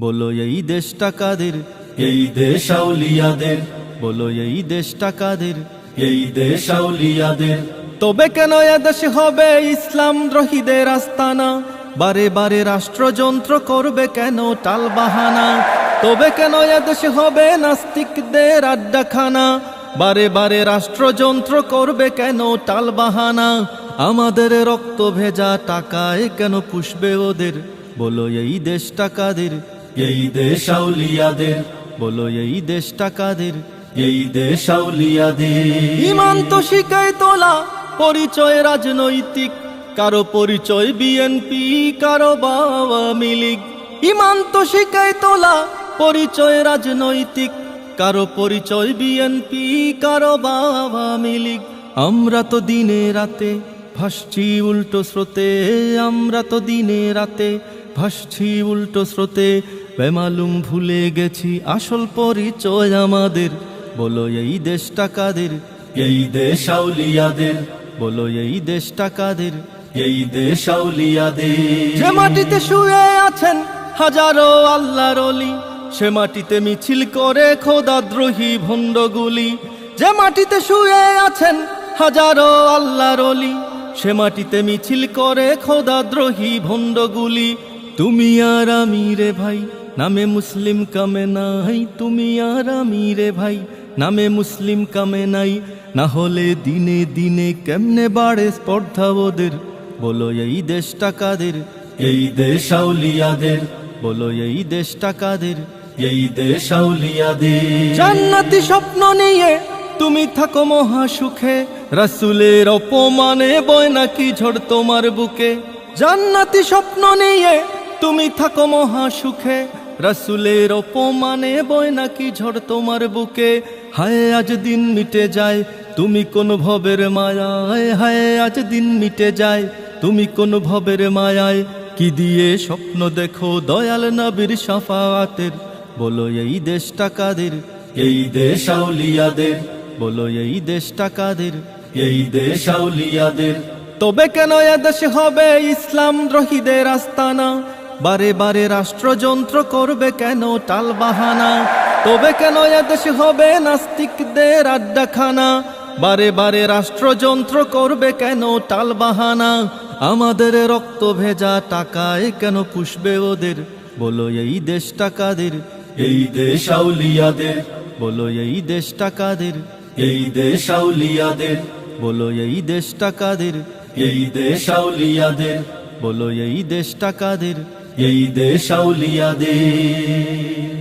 বলো এই দেশটা কাদের? এই দেশ আউলিয়াদের। বলো এই দেশটা কাদের? এই দেশ আউলিয়াদের। তবে কেন এদেশ হবে ইসলাম দ্রোহীদের আস্তানা? বারে বারে রাষ্ট্রযন্ত্র করবে কেন টালবাহানা? তবে কেন এদেশ হবে নাস্তিকদের আড্ডাখানা? বারে বারে রাষ্ট্রযন্ত্র করবে কেন টালবাহানা? আমাদের রক্ত ভেজা টাকায় কেন পুষবে ওদের? বলো এই দেশটা কাদের? এই দেশ আউলিয়াদের। বলো এই দেশটা কাদের? এই দেশ আউলিয়াদের। ইমান তো শিখায় তোলা পরিচয় রাজনৈতিক, কারো পরিচয় বিএনপি, কারো আওয়ামী লীগ। ইমান তো শিখায় তোলা পরিচয় রাজনৈতিক, কারো পরিচয় বিএনপি, কারো আওয়ামী লীগ। আমরা তো দিনে রাতে ভাসছি উল্টো স্রোতে, আমরা তো দিনে রাতে ভাসছি উল্টো স্রোতে। বেমালুম ভুলে গেছি আসল পরিচয় আমাদের। বলো এই দেশটা কাদের? এই দেশ আউলিয়াদের। বলো এই দেশটা কাদের? এই দেশ আউলিয়াদের। যে মাটিতে শুয়ে আছেন হাজারো আল্লাহর ওলি, সে মাটিতে মিছিল করে খোদাদ্রোহী ভণ্ডগুলি। যে মাটিতে শুয়ে আছেন হাজারো আল্লাহর ওলি, সে মাটিতে মিছিল করে খোদাদ্রোহী ভণ্ডগুলি। তুমি আর আমি রে ভাই, নামে মুসলিম কামে নাই। তুমি আর আমি রে ভাই, নামে মুসলিম কামে নাই। না হলে দিনে দিনে কেমনে বাড়ে স্পর্ধা ওদের। বলো এই দেশটা কাদের? এই দেশ আউলিয়াদের। বলো এই দেশটা কাদের? এই দেশ আউলিয়াদের। জান্নাতি স্বপ্ন নিয়ে তুমি থাকো মহা সুখে, রাসূলের অপমানে বয় নাকি ঝড় তোমার বুকে। জান্নাতি স্বপ্ন নিয়ে তুমি থাকো মহা সুখে, রাসূলের অপমানে বয় নাকি ঝড় তোমার বুকে। হায় আজ দিন মিটে যায় তুমি কোন ভবের মায়ায়, হায় আজ দিন মিটে যায় তুমি কোন ভবের মায়ায়। কি দিয়ে স্বপ্ন দেখো দয়াল নবীর শাফাআতের? বলো এই দেশটা কাদের? এই দেশ আউলিয়াদের। বলো এই দেশটা কাদের? এই দেশ আউলিয়াদের। তবে কেন এদেশ হবে ইসলাম দ্রোহীদের আস্তানা? বারে বারে রাষ্ট্রযন্ত্র করবে কেন টালবাহানা? তবে কেন এদেশ হবে নাস্তিকদের আড্ডাখানা? বারে বারে রাষ্ট্রযন্ত্র করবে কেন টালবাহানা? আমাদের রক্ত ভেজা টাকায় কেন পুষবে ওদের? বলো এই দেশটা কাদের? এই দেশ আউলিয়াদের। বলো এই দেশটা কাদের? এই দেশ আউলিয়াদের। বলো এই দেশটা কাদের? এই দেশ আউলিয়াদের। বলো এই দেশটা কাদের? এই দেশ আউলিয়াদের।